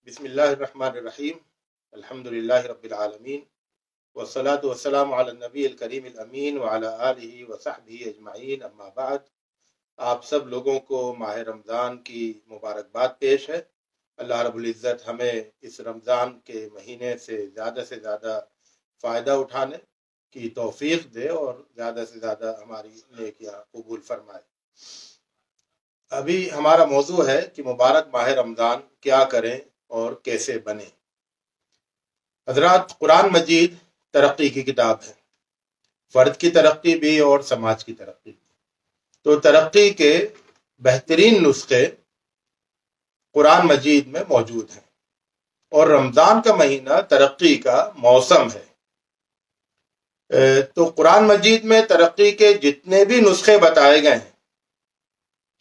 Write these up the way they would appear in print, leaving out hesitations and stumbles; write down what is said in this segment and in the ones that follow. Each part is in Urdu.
بسم اللہ الرحمن الرحیم الحمد للہ رب العالمین والصلاة والسلام علی النبی الکریم الامین وعلی آلہ وصحبہ اجمعین اما بعد۔ آپ سب لوگوں کو ماہ رمضان کی مبارکباد پیش ہے۔ اللہ رب العزت ہمیں اس رمضان کے مہینے سے زیادہ فائدہ اٹھانے کی توفیق دے اور زیادہ سے زیادہ ہماری نیکیاں قبول فرمائے۔ ابھی ہمارا موضوع ہے کہ مبارک ماہ رمضان کیا کریں اور کیسے بنے۔ حضرات، قرآن مجید ترقی کی کتاب ہے، فرد کی ترقی بھی اور سماج کی ترقی بھی۔ تو ترقی کے بہترین نسخے قرآن مجید میں موجود ہیں، اور رمضان کا مہینہ ترقی کا موسم ہے۔ تو قرآن مجید میں ترقی کے جتنے بھی نسخے بتائے گئے ہیں،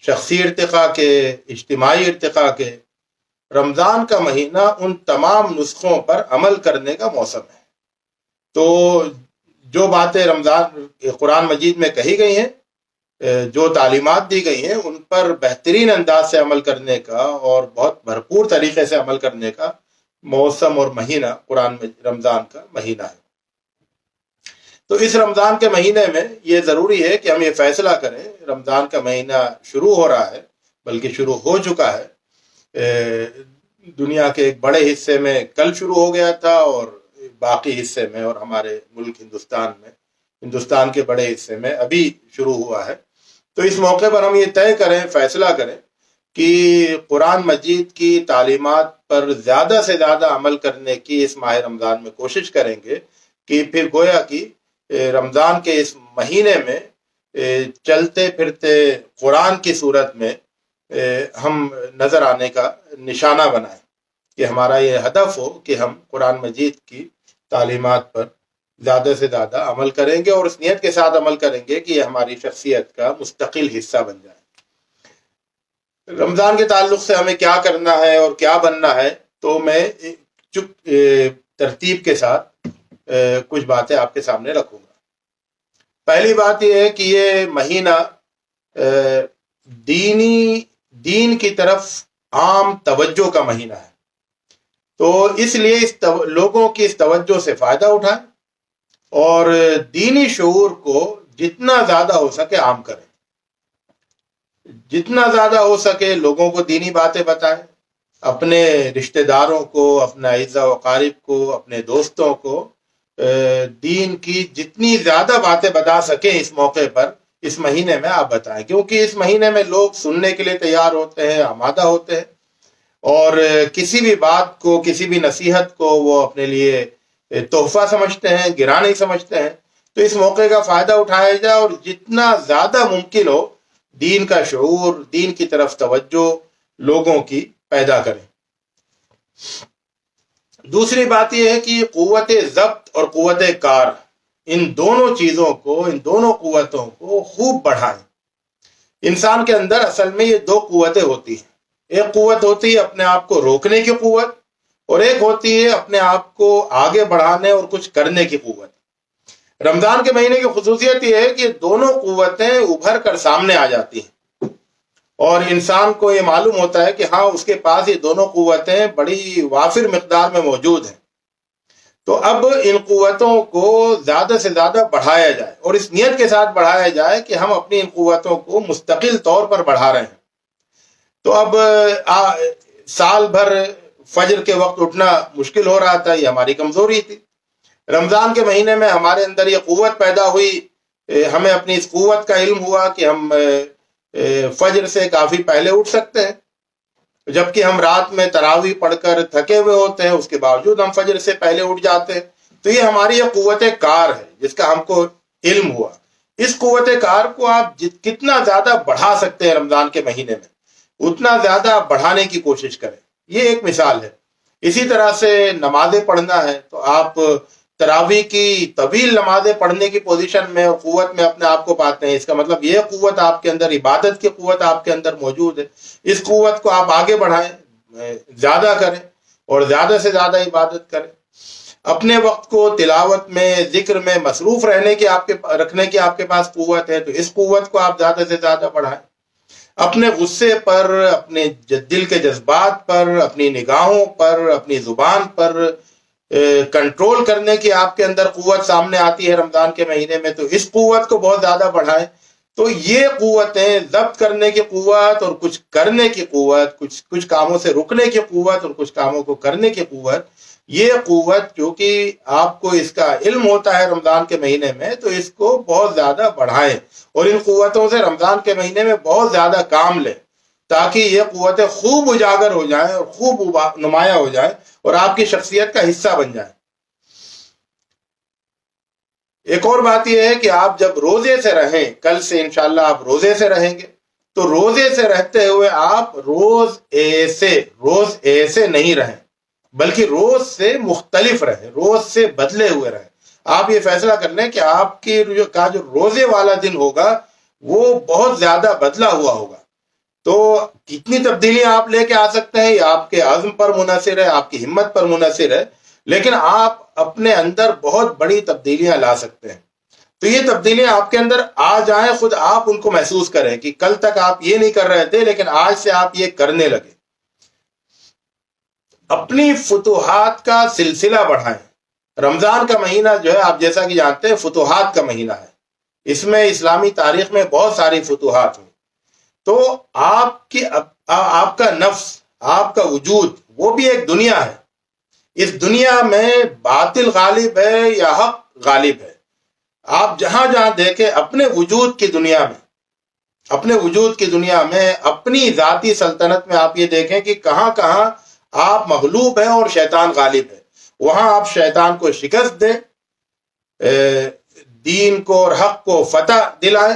شخصی ارتقاء کے، اجتماعی ارتقاء کے، رمضان کا مہینہ ان تمام نسخوں پر عمل کرنے کا موسم ہے۔ تو جو باتیں قرآن مجید میں کہی گئی ہیں، جو تعلیمات دی گئی ہیں، ان پر بہترین انداز سے عمل کرنے کا اور بہت بھرپور طریقے سے عمل کرنے کا موسم اور مہینہ رمضان کا مہینہ ہے۔ تو اس رمضان کے مہینے میں یہ ضروری ہے کہ ہم یہ فیصلہ کریں، رمضان کا مہینہ شروع ہو رہا ہے، بلکہ شروع ہو چکا ہے۔ دنیا کے ایک بڑے حصے میں کل شروع ہو گیا تھا، اور باقی حصے میں اور ہمارے ملک ہندوستان کے بڑے حصے میں ابھی شروع ہوا ہے۔ تو اس موقع پر ہم یہ طے کریں، فیصلہ کریں کہ قرآن مجید کی تعلیمات پر زیادہ سے زیادہ عمل کرنے کی اس ماہ رمضان میں کوشش کریں گے، کہ پھر گویا کہ رمضان کے اس مہینے میں چلتے پھرتے قرآن کی صورت میں ہم نظر آنے کا نشانہ بنائیں، کہ ہمارا یہ ہدف ہو کہ ہم قرآن مجید کی تعلیمات پر زیادہ سے زیادہ عمل کریں گے، اور اس نیت کے ساتھ عمل کریں گے کہ یہ ہماری شخصیت کا مستقل حصہ بن جائے۔ رمضان کے تعلق سے ہمیں کیا کرنا ہے اور کیا بننا ہے، تو میں ترتیب کے ساتھ کچھ باتیں آپ کے سامنے رکھوں گا۔ پہلی بات یہ ہے کہ یہ مہینہ دین کی طرف عام توجہ کا مہینہ ہے، تو اس لیے لوگوں کی اس توجہ سے فائدہ اٹھائیں اور دینی شعور کو جتنا زیادہ ہو سکے عام کریں، جتنا زیادہ ہو سکے لوگوں کو دینی باتیں بتائیں، اپنے رشتہ داروں کو، اپنے اعزاء و اقارب کو، اپنے دوستوں کو دین کی جتنی زیادہ باتیں بتا سکیں اس موقع پر، اس مہینے میں آپ بتائیں، کیونکہ اس مہینے میں لوگ سننے کے لیے تیار ہوتے ہیں، آمادہ ہوتے ہیں، اور کسی بھی بات کو، کسی بھی نصیحت کو وہ اپنے لیے تحفہ سمجھتے ہیں، گراں نہیں سمجھتے ہیں۔ تو اس موقع کا فائدہ اٹھایا جائے اور جتنا زیادہ ممکن ہو دین کا شعور، دین کی طرف توجہ لوگوں کی پیدا کریں۔ دوسری بات یہ ہے کہ قوت ضبط اور قوت کار، ان دونوں چیزوں کو، ان دونوں قوتوں کو خوب بڑھائیں۔ انسان کے اندر اصل میں یہ دو قوتیں ہوتی ہیں، ایک قوت ہوتی ہے اپنے آپ کو روکنے کی قوت، اور ایک ہوتی ہے اپنے آپ کو آگے بڑھانے اور کچھ کرنے کی قوت۔ رمضان کے مہینے کی خصوصیت یہ ہے کہ دونوں قوتیں ابھر کر سامنے آ جاتی ہیں، اور انسان کو یہ معلوم ہوتا ہے کہ ہاں، اس کے پاس یہ دونوں قوتیں بڑی وافر مقدار میں موجود ہیں۔ تو اب ان قوتوں کو زیادہ سے زیادہ بڑھایا جائے، اور اس نیت کے ساتھ بڑھایا جائے کہ ہم اپنی ان قوتوں کو مستقل طور پر بڑھا رہے ہیں۔ تو اب سال بھر فجر کے وقت اٹھنا مشکل ہو رہا تھا، یہ ہماری کمزوری تھی۔ رمضان کے مہینے میں ہمارے اندر یہ قوت پیدا ہوئی، ہمیں اپنی اس قوت کا علم ہوا کہ ہم فجر سے کافی پہلے اٹھ سکتے ہیں، جبکہ ہم رات میں تراویح پڑھ کر تھکے ہوئے ہوتے ہیں، اس کے باوجود ہم فجر سے پہلے اٹھ جاتے ہیں۔ تو یہ ہماری یہ قوت کار ہے جس کا ہم کو علم ہوا۔ اس قوت کار کو آپ کتنا زیادہ بڑھا سکتے ہیں رمضان کے مہینے میں، اتنا زیادہ بڑھانے کی کوشش کریں۔ یہ ایک مثال ہے۔ اسی طرح سے نمازیں پڑھنا ہے تو آپ تراویح کی طویل نمازیں پڑھنے کی پوزیشن میں اور قوت میں اپنے آپ کو پاتے ہیں، اس کا مطلب یہ قوت آپ کے اندر، عبادت کی قوت آپ کے اندر موجود ہے۔ اس قوت کو آپ آگے بڑھائیں، زیادہ کریں اور زیادہ سے زیادہ عبادت کریں۔ اپنے وقت کو تلاوت میں، ذکر میں مصروف رکھنے کی آپ کے پاس قوت ہے، تو اس قوت کو آپ زیادہ سے زیادہ بڑھائیں۔ اپنے غصے پر، اپنے دل کے جذبات پر، اپنی نگاہوں پر، اپنی زبان پر کنٹرول کرنے کی آپ کے اندر قوت سامنے آتی ہے رمضان کے مہینے میں، تو اس قوت کو بہت زیادہ بڑھائیں۔ تو یہ قوتیں، ضبط کرنے کی قوت اور کچھ کرنے کی قوت، کچھ کاموں سے رکنے کی قوت اور کچھ کاموں کو کرنے کی قوت، یہ قوت جو کہ آپ کو اس کا علم ہوتا ہے رمضان کے مہینے میں، تو اس کو بہت زیادہ بڑھائیں اور ان قوتوں سے رمضان کے مہینے میں بہت زیادہ کام لیں، تاکہ یہ قوتیں خوب اجاگر ہو جائیں اور خوب نمایاں ہو جائیں اور آپ کی شخصیت کا حصہ بن جائیں۔ ایک اور بات یہ ہے کہ آپ جب روزے سے رہیں، کل سے انشاءاللہ آپ روزے سے رہیں گے، تو روزے سے رہتے ہوئے آپ روز ایسے نہیں رہیں، بلکہ روز سے مختلف رہیں، روز سے بدلے ہوئے رہیں۔ آپ یہ فیصلہ کر لیں کہ آپ کی جو روزے والا دن ہوگا وہ بہت زیادہ بدلا ہوا ہوگا۔ تو کتنی تبدیلیاں آپ لے کے آ سکتے ہیں، یہ آپ کے عزم پر منحصر ہے، آپ کی ہمت پر منحصر ہے، لیکن آپ اپنے اندر بہت بڑی تبدیلیاں لا سکتے ہیں۔ تو یہ تبدیلیاں آپ کے اندر آ جائیں، خود آپ ان کو محسوس کریں کہ کل تک آپ یہ نہیں کر رہے تھے لیکن آج سے آپ یہ کرنے لگے۔ اپنی فتوحات کا سلسلہ بڑھائیں۔ رمضان کا مہینہ جو ہے، آپ جیسا کہ جانتے ہیں، فتوحات کا مہینہ ہے۔ اس میں اسلامی تاریخ میں بہت ساری فتوحات ہوئی۔ تو آپ کا نفس، آپ کا وجود، وہ بھی ایک دنیا ہے۔ اس دنیا میں باطل غالب ہے یا حق غالب ہے؟ آپ جہاں جہاں دیکھیں اپنے وجود کی دنیا میں، اپنی ذاتی سلطنت میں آپ یہ دیکھیں کہ کہاں کہاں آپ مغلوب ہیں اور شیطان غالب ہے۔ وہاں آپ شیطان کو شکست دیں، دین کو اور حق کو فتح دلائیں،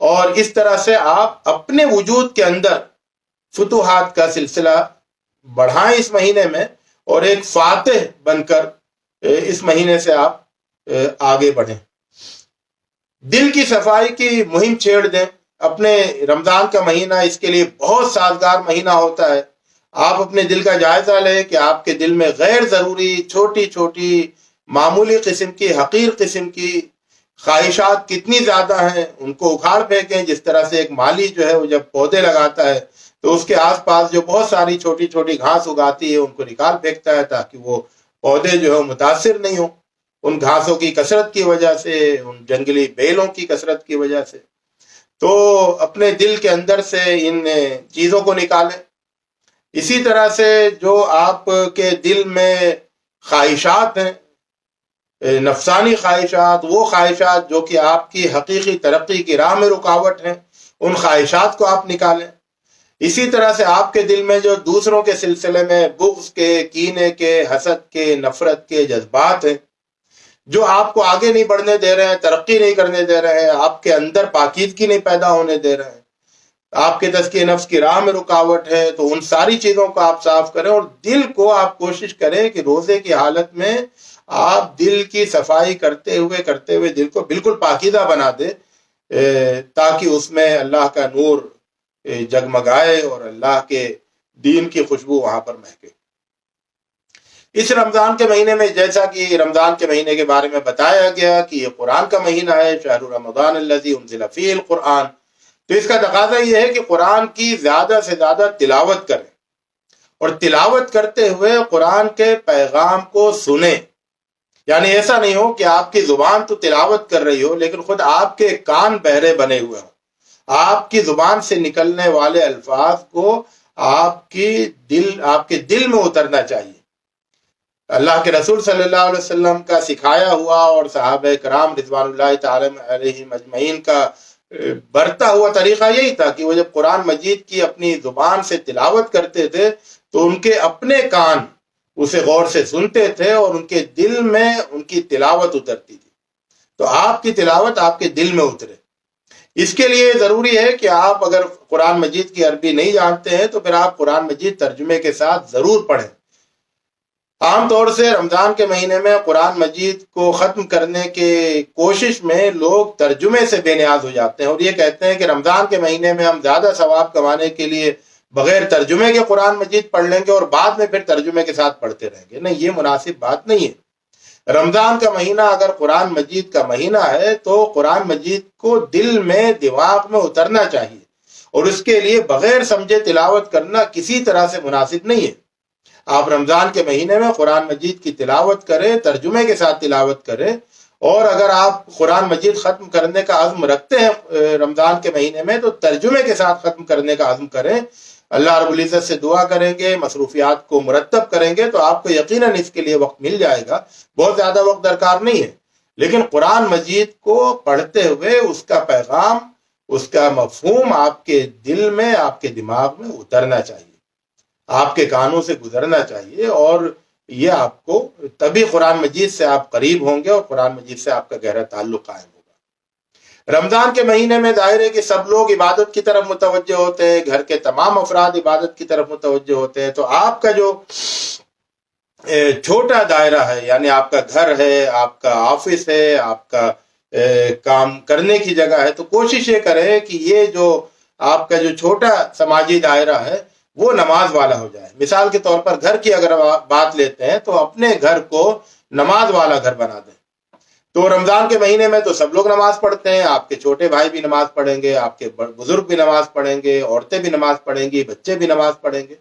اور اس طرح سے آپ اپنے وجود کے اندر فتوحات کا سلسلہ بڑھائیں اس مہینے میں، اور ایک فاتح بن کر اس مہینے سے آپ آگے بڑھیں۔ دل کی صفائی کی مہم چھیڑ دیں۔ اپنے رمضان کا مہینہ اس کے لیے بہت سازگار مہینہ ہوتا ہے۔ آپ اپنے دل کا جائزہ لیں کہ آپ کے دل میں غیر ضروری چھوٹی چھوٹی معمولی قسم کی، حقیر قسم کی خواہشات کتنی زیادہ ہیں، ان کو اکھاڑ پھینکیں۔ جس طرح سے ایک مالی جو ہے وہ جب پودے لگاتا ہے تو اس کے آس پاس جو بہت ساری چھوٹی چھوٹی گھاس اگاتی ہے ان کو نکال پھینکتا ہے، تاکہ وہ پودے جو ہے متاثر نہیں ہوں ان گھاسوں کی کثرت کی وجہ سے، ان جنگلی بیلوں کی کثرت کی وجہ سے۔ تو اپنے دل کے اندر سے ان چیزوں کو نکالیں۔ اسی طرح سے جو آپ کے دل میں خواہشات ہیں، نفسانی خواہشات، وہ خواہشات جو کہ آپ کی حقیقی ترقی کی راہ میں رکاوٹ ہیں، ان خواہشات کو آپ نکالیں۔ اسی طرح سے آپ کے دل میں جو دوسروں کے سلسلے میں بغض کے، کینے کے، حسد کے، نفرت کے جذبات ہیں، جو آپ کو آگے نہیں بڑھنے دے رہے ہیں، ترقی نہیں کرنے دے رہے ہیں، آپ کے اندر پاکیزگی نہیں پیدا ہونے دے رہے ہیں، آپ کے تزکیہ نفس کی راہ میں رکاوٹ ہے، تو ان ساری چیزوں کو آپ صاف کریں، اور دل کو آپ کوشش کریں کہ روزے کی حالت میں آپ دل کی صفائی کرتے ہوئے دل کو بالکل پاکیزہ بنا دیں، تاکہ اس میں اللہ کا نور جگمگائے اور اللہ کے دین کی خوشبو وہاں پر مہکے۔ اس رمضان کے مہینے میں، جیسا کہ رمضان کے مہینے کے بارے میں بتایا گیا کہ یہ قرآن کا مہینہ ہے، شہر رمضان الذی انزل فیہ القرآن، تو اس کا تقاضا یہ ہے کہ قرآن کی زیادہ سے زیادہ تلاوت کریں، اور تلاوت کرتے ہوئے قرآن کے پیغام کو سنیں۔ یعنی ایسا نہیں ہو کہ آپ کی زبان تو تلاوت کر رہی ہو لیکن خود آپ کے کان بہرے بنے ہوئے ہوں۔ آپ کی زبان سے نکلنے والے الفاظ کو آپ کے دل میں اترنا چاہیے۔ اللہ کے رسول صلی اللہ علیہ وسلم کا سکھایا ہوا اور صحابہ کرام رضوان اللہ تعالی علیہم اجمعین کا برتا ہوا طریقہ یہی تھا کہ وہ جب قرآن مجید کی اپنی زبان سے تلاوت کرتے تھے تو ان کے اپنے کان اسے غور سے سنتے تھے اور ان کے دل میں ان کی تلاوت اترتی تھی۔ تو آپ کی تلاوت آپ کے دل میں اترے، اس کے لیے ضروری ہے کہ آپ اگر قرآن مجید کی عربی نہیں جانتے ہیں تو پھر آپ قرآن مجید ترجمے کے ساتھ ضرور پڑھیں۔ عام طور سے رمضان کے مہینے میں قرآن مجید کو ختم کرنے کے کوشش میں لوگ ترجمے سے بے نیاز ہو جاتے ہیں اور یہ کہتے ہیں کہ رمضان کے مہینے میں ہم زیادہ ثواب کمانے کے لیے بغیر ترجمے کے قرآن مجید پڑھ لیں گے اور بعد میں پھر ترجمے کے ساتھ پڑھتے رہیں گے۔ نہیں، یہ مناسب بات نہیں ہے۔ رمضان کا مہینہ اگر قرآن مجید کا مہینہ ہے تو قرآن مجید کو دل میں، دماغ میں اترنا چاہیے، اور اس کے لیے بغیر سمجھے تلاوت کرنا کسی طرح سے مناسب نہیں ہے۔ آپ رمضان کے مہینے میں قرآن مجید کی تلاوت کریں، ترجمے کے ساتھ تلاوت کریں، اور اگر آپ قرآن مجید ختم کرنے کا عزم رکھتے ہیں رمضان کے مہینے میں تو ترجمے کے ساتھ ختم کرنے کا عزم کریں۔ اللہ رب العزت سے دعا کریں گے، مصروفیات کو مرتب کریں گے تو آپ کو یقیناً اس کے لیے وقت مل جائے گا۔ بہت زیادہ وقت درکار نہیں ہے، لیکن قرآن مجید کو پڑھتے ہوئے اس کا پیغام، اس کا مفہوم آپ کے دل میں، آپ کے دماغ میں اترنا چاہیے، آپ کے کانوں سے گزرنا چاہیے، اور یہ آپ کو تبھی قرآن مجید سے آپ قریب ہوں گے اور قرآن مجید سے آپ کا گہرا تعلق قائم ہوگا۔ رمضان کے مہینے میں ظاہر ہے کہ سب لوگ عبادت کی طرف متوجہ ہوتے ہیں، گھر کے تمام افراد عبادت کی طرف متوجہ ہوتے ہیں، تو آپ کا جو چھوٹا دائرہ ہے، یعنی آپ کا گھر ہے، آپ کا آفس ہے، آپ کا کام کرنے کی جگہ ہے، تو کوشش یہ کریں کہ یہ جو آپ کا جو چھوٹا سماجی دائرہ ہے وہ نماز والا ہو جائے۔ مثال کے طور پر گھر کی اگر بات لیتے ہیں تو اپنے گھر کو نماز والا گھر بنا دیں۔ تو رمضان کے مہینے میں تو سب لوگ نماز پڑھتے ہیں، آپ کے چھوٹے بھائی بھی نماز پڑھیں گے، آپ کے بزرگ بھی نماز پڑھیں گے، عورتیں بھی نماز پڑھیں گی، بچے بھی نماز پڑھیں گے۔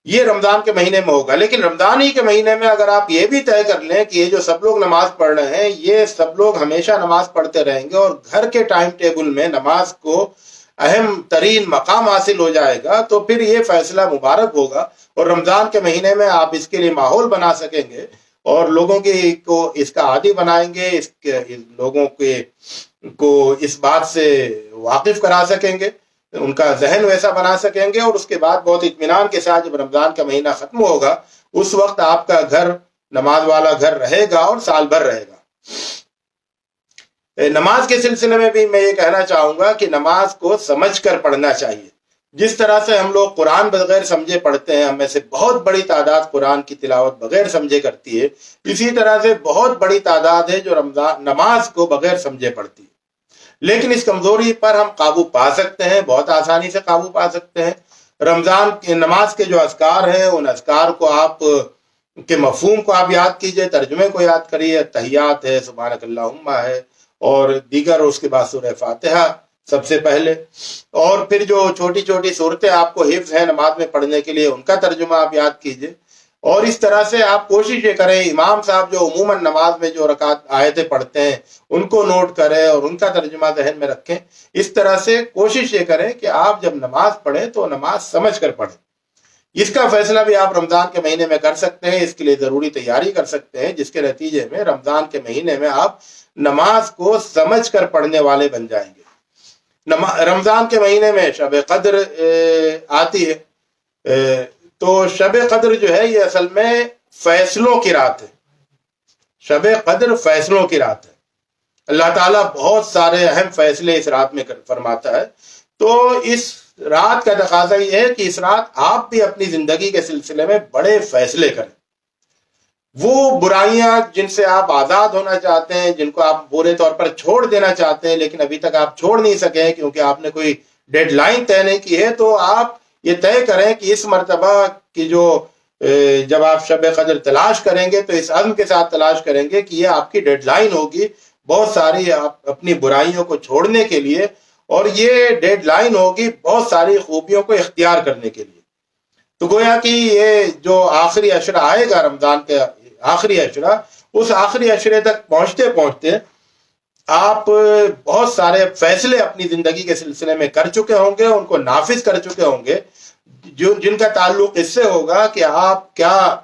یہ رمضان کے مہینے میں ہوگا۔ لیکن رمضان ہی کے مہینے میں اگر آپ یہ بھی طے کر لیں کہ یہ جو سب لوگ نماز پڑھ رہے ہیں یہ سب لوگ ہمیشہ نماز پڑھتے رہیں گے اور گھر کے ٹائم ٹیبل میں نماز کو اہم ترین مقام حاصل ہو جائے گا، تو پھر یہ فیصلہ مبارک ہوگا، اور رمضان کے مہینے میں آپ اس کے لیے ماحول بنا سکیں گے اور لوگوں کو اس کا عادی بنائیں گے، لوگوں کو اس بات سے واقف کرا سکیں گے، ان کا ذہن ویسا بنا سکیں گے، اور اس کے بعد بہت اطمینان کے ساتھ جب رمضان کا مہینہ ختم ہوگا اس وقت آپ کا گھر نماز والا گھر رہے گا اور سال بھر رہے گا۔ نماز کے سلسلے میں بھی میں یہ کہنا چاہوں گا کہ نماز کو سمجھ کر پڑھنا چاہیے۔ جس طرح سے ہم لوگ قرآن بغیر سمجھے پڑھتے ہیں، ہم میں سے بہت بڑی تعداد قرآن کی تلاوت بغیر سمجھے کرتی ہے، اسی طرح سے بہت بڑی تعداد ہے جو نماز کو بغیر سمجھے پڑھتی ہے۔ لیکن اس کمزوری پر ہم قابو پا سکتے ہیں، بہت آسانی سے قابو پا سکتے ہیں۔ رمضان کی نماز کے جو اذکار ہیں ان اذکار کو آپ کے مفہوم کو آپ یاد کیجئے، ترجمے کو یاد کریے، تحیات ہے، سبحانک اللہم ہے، اور دیگر، اس کے بعد سورہ فاتحہ سب سے پہلے، اور پھر جو چھوٹی چھوٹی صورتیں آپ کو حفظ ہیں نماز میں پڑھنے کے لیے ان کا ترجمہ آپ یاد کیجئے، اور اس طرح سے آپ کوشش یہ کریں امام صاحب جو عموماً نماز میں جو رکعت آیتیں پڑھتے ہیں ان کو نوٹ کریں اور ان کا ترجمہ ذہن میں رکھیں۔ اس طرح سے کوشش یہ کریں کہ آپ جب نماز پڑھیں تو نماز سمجھ کر پڑھیں۔ اس کا فیصلہ بھی آپ رمضان کے مہینے میں کر سکتے ہیں، اس کے لیے ضروری تیاری کر سکتے ہیں، جس کے نتیجے میں رمضان کے مہینے میں آپ نماز کو سمجھ کر پڑھنے والے بن جائیں گے۔ رمضان کے مہینے میں شب قدر آتی ہے، تو شب قدر جو ہے یہ اصل میں فیصلوں کی رات ہے۔ شب قدر فیصلوں کی رات ہے، اللہ تعالیٰ بہت سارے اہم فیصلے اس رات میں فرماتا ہے۔ تو اس رات کا تقاضا یہ ہے کہ اس رات آپ بھی اپنی زندگی کے سلسلے میں بڑے فیصلے کریں۔ وہ برائیاں جن سے آپ آزاد ہونا چاہتے ہیں، جن کو آپ پورے طور پر چھوڑ دینا چاہتے ہیں لیکن ابھی تک آپ چھوڑ نہیں سکے کیونکہ آپ نے کوئی ڈیڈ لائن طے نہیں کی ہے، تو آپ یہ طے کریں کہ اس مرتبہ کی جو جب آپ شب قدر تلاش کریں گے تو اس عزم کے ساتھ تلاش کریں گے کہ یہ آپ کی ڈیڈ لائن ہوگی بہت ساری اپنی برائیوں کو چھوڑنے کے لیے، اور یہ ڈیڈ لائن ہوگی بہت ساری خوبیوں کو اختیار کرنے کے لیے۔ تو گویا کہ یہ جو آخری عشرہ آئے گا، رمضان کے آخری عشرہ، اس آخری عشرے تک پہنچتے پہنچتے آپ بہت سارے فیصلے اپنی زندگی کے سلسلے میں کر چکے ہوں گے، ان کو نافذ کر چکے ہوں گے، جن کا تعلق اس سے ہوگا کہ آپ کیا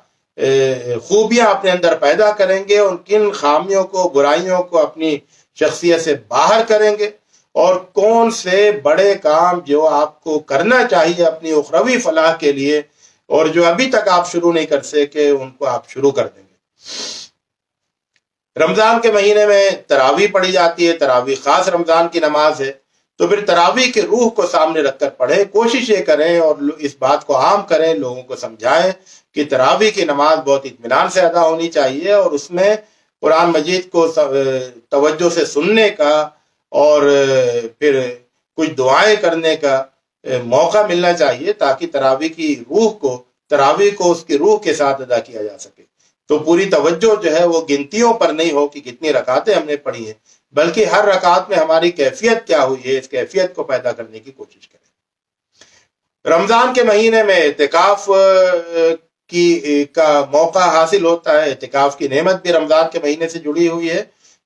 خوبیاں اپنے اندر پیدا کریں گے، ان کن خامیوں کو، برائیوں کو اپنی شخصیت سے باہر کریں گے، اور کون سے بڑے کام جو آپ کو کرنا چاہیے اپنی اخروی فلاح کے لیے اور جو ابھی تک آپ شروع نہیں کر سکے ان کو آپ شروع کر دیں گے۔ رمضان کے مہینے میں تراویح پڑھی جاتی ہے، تراویح خاص رمضان کی نماز ہے، تو پھر تراویح کے روح کو سامنے رکھ کر پڑھیں، کوشش یہ کریں اور اس بات کو عام کریں، لوگوں کو سمجھائیں کہ تراویح کی نماز بہت اطمینان سے ادا ہونی چاہیے، اور اس میں قرآن مجید کو توجہ سے سننے کا اور پھر کچھ دعائیں کرنے کا موقع ملنا چاہیے تاکہ تراویح کو اس کی روح کے ساتھ ادا کیا جا سکے۔ تو پوری توجہ جو ہے وہ گنتیوں پر نہیں ہو کہ کتنی رکعتیں ہم نے پڑھی ہیں، بلکہ ہر رکعت میں ہماری کیفیت کیا ہوئی ہے اس کیفیت کو پیدا کرنے کی کوشش کریں۔ رمضان کے مہینے میں اعتکاف کا موقع حاصل ہوتا ہے، اعتکاف کی نعمت بھی رمضان کے مہینے سے جڑی ہوئی ہے،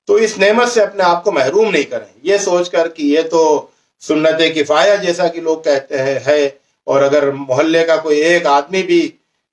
تو اس نعمت سے اپنے آپ کو محروم نہیں کریں یہ سوچ کر کہ یہ تو سنت کفایہ جیسا کہ لوگ کہتے ہیں ہے، اور اگر محلے کا کوئی ایک آدمی بھی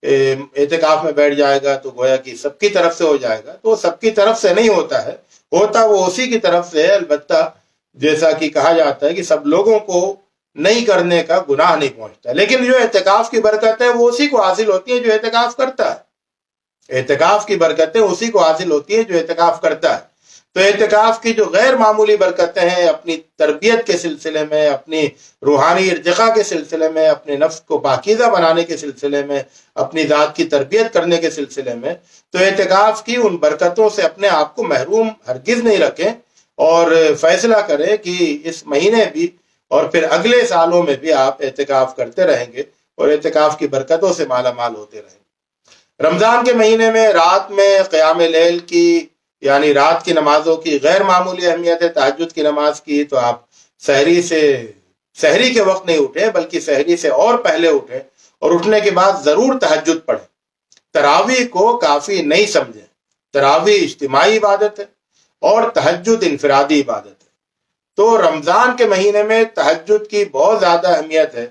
اعتکاف میں بیٹھ جائے گا تو گویا کہ سب کی طرف سے ہو جائے گا، تو سب کی طرف سے نہیں ہوتا ہے، ہوتا وہ اسی کی طرف سے، البتہ جیسا کہ کہا جاتا ہے کہ سب لوگوں کو نہیں کرنے کا گناہ نہیں پہنچتا، لیکن جو اعتکاف کی برکت ہے وہ اسی کو حاصل ہوتی ہے جو اعتکاف کرتا ہے، اعتکاف کی برکتیں اسی کو حاصل ہوتی ہیں جو اعتکاف کرتا ہے۔ تو اعتکاف کی جو غیر معمولی برکتیں ہیں اپنی تربیت کے سلسلے میں، اپنی روحانی ارتقاء کے سلسلے میں، اپنے نفس کو پاکیزہ بنانے کے سلسلے میں، اپنی ذات کی تربیت کرنے کے سلسلے میں، تو اعتکاف کی ان برکتوں سے اپنے آپ کو محروم ہرگز نہیں رکھیں، اور فیصلہ کریں کہ اس مہینے بھی اور پھر اگلے سالوں میں بھی آپ اعتکاف کرتے رہیں گے اور اعتکاف کی برکتوں سے مالا مال ہوتے رہیں گے۔ رمضان کے مہینے میں رات میں قیام لیل کی یعنی رات کی نمازوں کی غیر معمولی اہمیت ہے۔ تہجد کی نماز کی تو آپ سحری کے وقت نہیں اٹھیں بلکہ سحری سے اور پہلے اٹھیں، اور اٹھنے کے بعد ضرور تہجد پڑھیں۔ تراویح کو کافی نہیں سمجھیں، تراویح اجتماعی عبادت ہے اور تہجد انفرادی عبادت ہے، تو رمضان کے مہینے میں تہجد کی بہت زیادہ اہمیت ہے،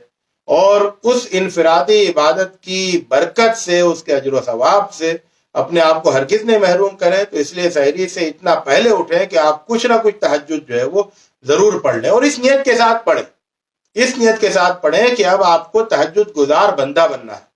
اور اس انفرادی عبادت کی برکت سے، اس کے اجر و ثواب سے اپنے آپ کو ہرگز نہیں محروم کریں۔ تو اس لیے سحری سے اتنا پہلے اٹھیں کہ آپ کچھ نہ کچھ تہجد جو ہے وہ ضرور پڑھ لیں، اور اس نیت کے ساتھ پڑھیں، اس نیت کے ساتھ پڑھیں کہ اب آپ کو تہجد گزار بندہ بننا ہے۔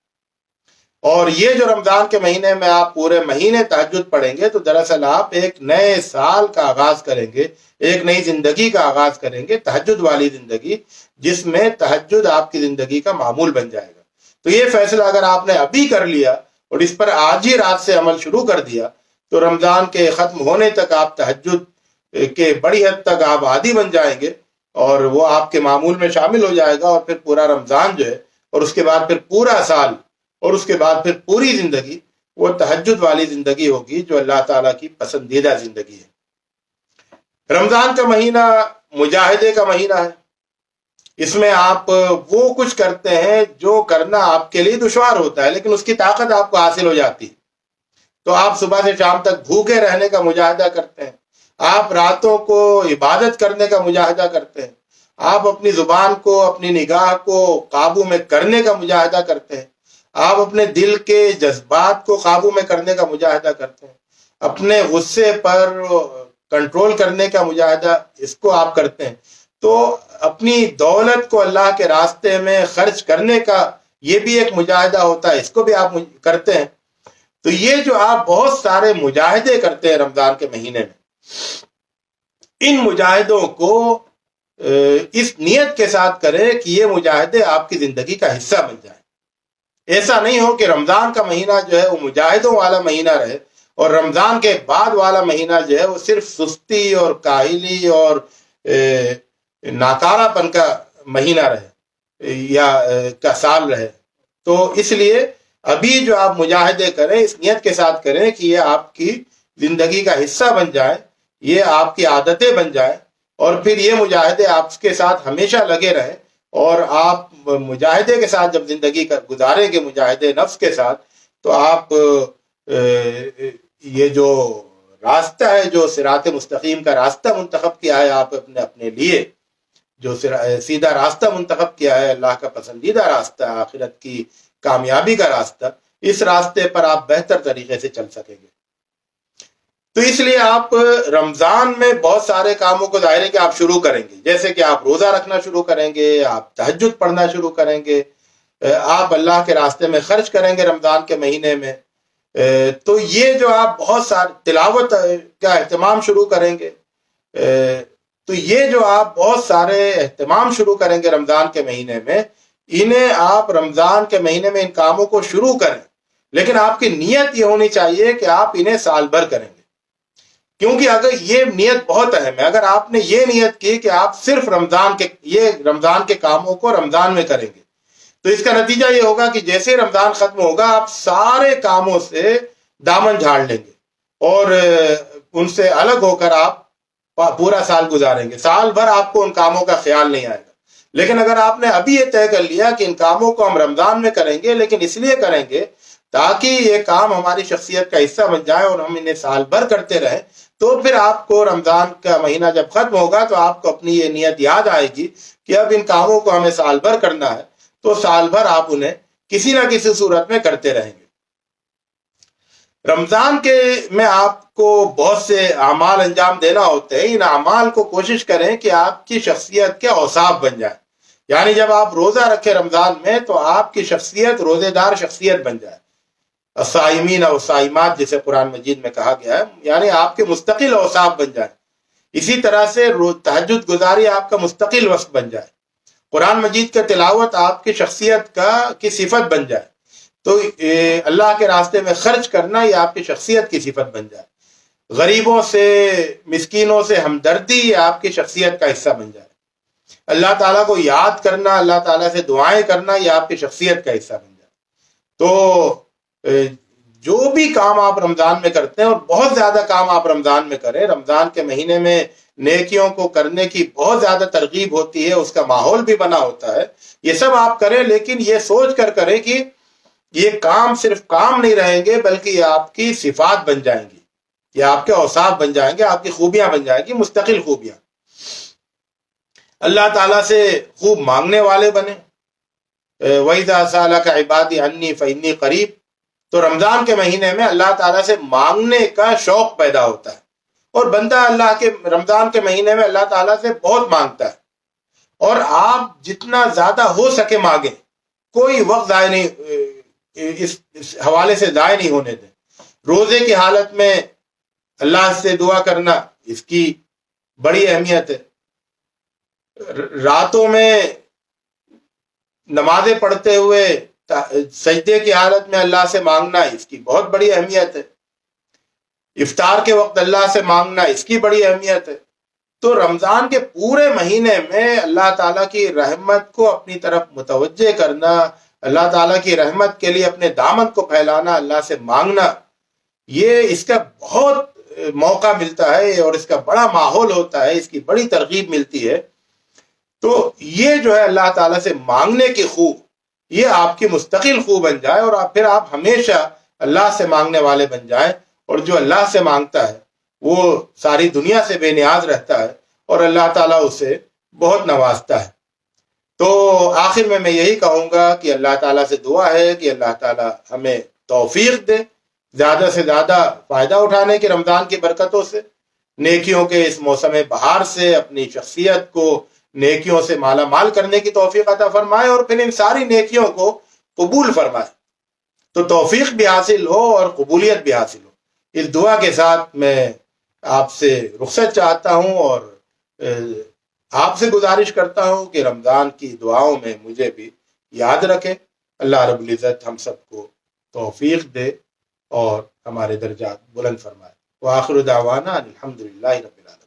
اور یہ جو رمضان کے مہینے میں آپ پورے مہینے تہجد پڑھیں گے تو دراصل آپ ایک نئے سال کا آغاز کریں گے، ایک نئی زندگی کا آغاز کریں گے، تہجد والی زندگی، جس میں تہجد آپ کی زندگی کا معمول بن جائے گا۔ تو یہ فیصلہ اگر آپ نے ابھی کر لیا اور اس پر آج ہی رات سے عمل شروع کر دیا تو رمضان کے ختم ہونے تک آپ تہجد کے بڑی حد تک آپ عادی بن جائیں گے، اور وہ آپ کے معمول میں شامل ہو جائے گا، اور پھر پورا رمضان جو ہے، اور اس کے بعد پھر پورا سال، اور اس کے بعد پھر پوری زندگی وہ تہجد والی زندگی ہوگی جو اللہ تعالیٰ کی پسندیدہ زندگی ہے۔ رمضان کا مہینہ مجاہدے کا مہینہ ہے، اس میں آپ وہ کچھ کرتے ہیں جو کرنا آپ کے لیے دشوار ہوتا ہے لیکن اس کی طاقت آپ کو حاصل ہو جاتی ہے۔ تو آپ صبح سے شام تک بھوکے رہنے کا مجاہدہ کرتے ہیں، آپ راتوں کو عبادت کرنے کا مجاہدہ کرتے ہیں، آپ اپنی زبان کو، اپنی نگاہ کو قابو میں کرنے کا مجاہدہ کرتے ہیں، آپ اپنے دل کے جذبات کو قابو میں کرنے کا مجاہدہ کرتے ہیں، اپنے غصے پر کنٹرول کرنے کا مجاہدہ اس کو آپ کرتے ہیں، تو اپنی دولت کو اللہ کے راستے میں خرچ کرنے کا یہ بھی ایک مجاہدہ ہوتا ہے، اس کو بھی آپ کرتے ہیں۔ تو یہ جو آپ بہت سارے مجاہدے کرتے ہیں رمضان کے مہینے میں، ان مجاہدوں کو اس نیت کے ساتھ کریں کہ یہ مجاہدے آپ کی زندگی کا حصہ بن جائیں۔ ایسا نہیں ہو کہ رمضان کا مہینہ جو ہے وہ مجاہدوں والا مہینہ رہے، اور رمضان کے بعد والا مہینہ جو ہے وہ صرف سستی اور کاہلی اور ناکارہ پن کا مہینہ رہے یا کا سال رہے۔ تو اس لیے ابھی جو آپ مجاہدے کریں اس نیت کے ساتھ کریں کہ یہ آپ کی زندگی کا حصہ بن جائے، یہ آپ کی عادتیں بن جائیں، اور پھر یہ مجاہدے آپ کے ساتھ ہمیشہ لگے رہیں، اور آپ مجاہدے کے ساتھ جب زندگی گزاریں گے، مجاہدے نفس کے ساتھ، تو آپ یہ جو راستہ ہے، جو صراط مستقیم کا راستہ منتخب کیا ہے آپ اپنے لیے، جو سیدھا راستہ منتخب کیا ہے، اللہ کا پسندیدہ راستہ، آخرت کی کامیابی کا راستہ، اس راستے پر آپ بہتر طریقے سے چل سکیں گے۔ تو اس لیے آپ رمضان میں بہت سارے کاموں کو ظاہر ہے کہ آپ شروع کریں گے، جیسے کہ آپ روزہ رکھنا شروع کریں گے، آپ تہجد پڑھنا شروع کریں گے، آپ اللہ کے راستے میں خرچ کریں گے رمضان کے مہینے میں، تو یہ جو آپ بہت سارے تلاوت کا اہتمام شروع کریں گے، تو یہ جو آپ بہت سارے اہتمام شروع کریں گے رمضان کے مہینے میں، انہیں آپ رمضان کے مہینے میں ان کاموں کو شروع کریں، لیکن آپ کی نیت یہ ہونی چاہیے کہ آپ انہیں سال بھر کریں گے، کیونکہ اگر یہ نیت بہت اہم ہے، اگر آپ نے یہ نیت کی کہ آپ صرف رمضان کے کاموں کو رمضان میں کریں گے، تو اس کا نتیجہ یہ ہوگا کہ جیسے رمضان ختم ہوگا آپ سارے کاموں سے دامن جھاڑ لیں گے، اور ان سے الگ ہو کر آپ پورا سال گزاریں گے، سال بھر آپ کو ان کاموں کا خیال نہیں آئے گا۔ لیکن اگر آپ نے ابھی یہ طے کر لیا کہ ان کاموں کو ہم رمضان میں کریں گے، لیکن اس لیے کریں گے تاکہ یہ کام ہماری شخصیت کا حصہ بن جائے اور ہم انہیں سال بھر کرتے رہیں، تو پھر آپ کو رمضان کا مہینہ جب ختم ہوگا تو آپ کو اپنی یہ نیت یاد آئے گی کہ اب ان کاموں کو ہمیں سال بھر کرنا ہے، تو سال بھر آپ انہیں کسی نہ کسی صورت میں کرتے رہیں گے۔ رمضان کے میں آپ کو بہت سے اعمال انجام دینا ہوتے ہیں، ان اعمال کو کوشش کریں کہ آپ کی شخصیت کے اوصاف بن جائیں، یعنی جب آپ روزہ رکھیں رمضان میں تو آپ کی شخصیت روزے دار شخصیت بن جائے، الصائمین اور الصائمات جسے قرآن مجید میں کہا گیا ہے، یعنی آپ کے مستقل اوصاف بن جائیں۔ اسی طرح سے تہجد گزاری آپ کا مستقل وقت بن جائے، قرآن مجید کا تلاوت آپ کی شخصیت کی صفت بن جائے، تو اللہ کے راستے میں خرچ کرنا یہ آپ کی شخصیت کی صفت بن جائے، غریبوں سے مسکینوں سے ہمدردی یہ آپ کی شخصیت کا حصہ بن جائے، اللہ تعالیٰ کو یاد کرنا، اللہ تعالیٰ سے دعائیں کرنا یہ آپ کی شخصیت کا حصہ بن جائے۔ تو جو بھی کام آپ رمضان میں کرتے ہیں، اور بہت زیادہ کام آپ رمضان میں کریں، رمضان کے مہینے میں نیکیوں کو کرنے کی بہت زیادہ ترغیب ہوتی ہے، اس کا ماحول بھی بنا ہوتا ہے، یہ سب آپ کریں، لیکن یہ سوچ کر کریں کہ یہ کام صرف کام نہیں رہیں گے بلکہ یہ آپ کی صفات بن جائیں گی، یہ آپ کے اوصاف بن جائیں گے، آپ کی خوبیاں بن جائیں گی، مستقل خوبیاں۔ اللہ تعالیٰ سے خوب مانگنے والے بنے، وَإِذَا سَأَلَكَ عِبَادِي عَنِّي فَإِنِّي قَرِيبٌ، تو رمضان کے مہینے میں اللہ تعالیٰ سے مانگنے کا شوق پیدا ہوتا ہے، اور بندہ اللہ کے رمضان کے مہینے میں اللہ تعالیٰ سے بہت مانگتا ہے، اور آپ جتنا زیادہ ہو سکے مانگیں، کوئی وقت ضائع نہیں، اس حوالے سے ضائع نہیں ہونے دیں۔ روزے کی حالت میں اللہ سے دعا کرنا، اس کی بڑی اہمیت ہے۔ راتوں میں نمازیں پڑھتے ہوئے سجدے کی حالت میں اللہ سے مانگنا، اس کی بہت بڑی اہمیت ہے۔ افطار کے وقت اللہ سے مانگنا، اس کی بڑی اہمیت ہے۔ تو رمضان کے پورے مہینے میں اللہ تعالیٰ کی رحمت کو اپنی طرف متوجہ کرنا، اللہ تعالیٰ کی رحمت کے لیے اپنے دامن کو پھیلانا، اللہ سے مانگنا، یہ اس کا بہت موقع ملتا ہے اور اس کا بڑا ماحول ہوتا ہے، اس کی بڑی ترغیب ملتی ہے۔ تو یہ جو ہے اللہ تعالیٰ سے مانگنے کی خوب، یہ آپ کی مستقل خوب بن جائے، اور پھر آپ ہمیشہ اللہ سے مانگنے والے بن جائیں، اور جو اللہ سے مانگتا ہے وہ ساری دنیا سے بے نیاز رہتا ہے، اور اللہ تعالیٰ اسے بہت نوازتا ہے۔ تو آخر میں یہی کہوں گا کہ اللہ تعالیٰ سے دعا ہے کہ اللہ تعالیٰ ہمیں توفیق دے زیادہ سے زیادہ فائدہ اٹھانے کے رمضان کی برکتوں سے، نیکیوں کے اس موسم بہار سے اپنی شخصیت کو نیکیوں سے مالا مال کرنے کی توفیق عطا فرمائے، اور پھر ان ساری نیکیوں کو قبول فرمائے، تو توفیق بھی حاصل ہو اور قبولیت بھی حاصل ہو۔ اس دعا کے ساتھ میں آپ سے رخصت چاہتا ہوں، اور آپ سے گزارش کرتا ہوں کہ رمضان کی دعاؤں میں مجھے بھی یاد رکھے۔ اللہ رب العزت ہم سب کو توفیق دے اور ہمارے درجات بلند فرمائے۔ وآخر دعوانا الحمدللہ رب العالمین۔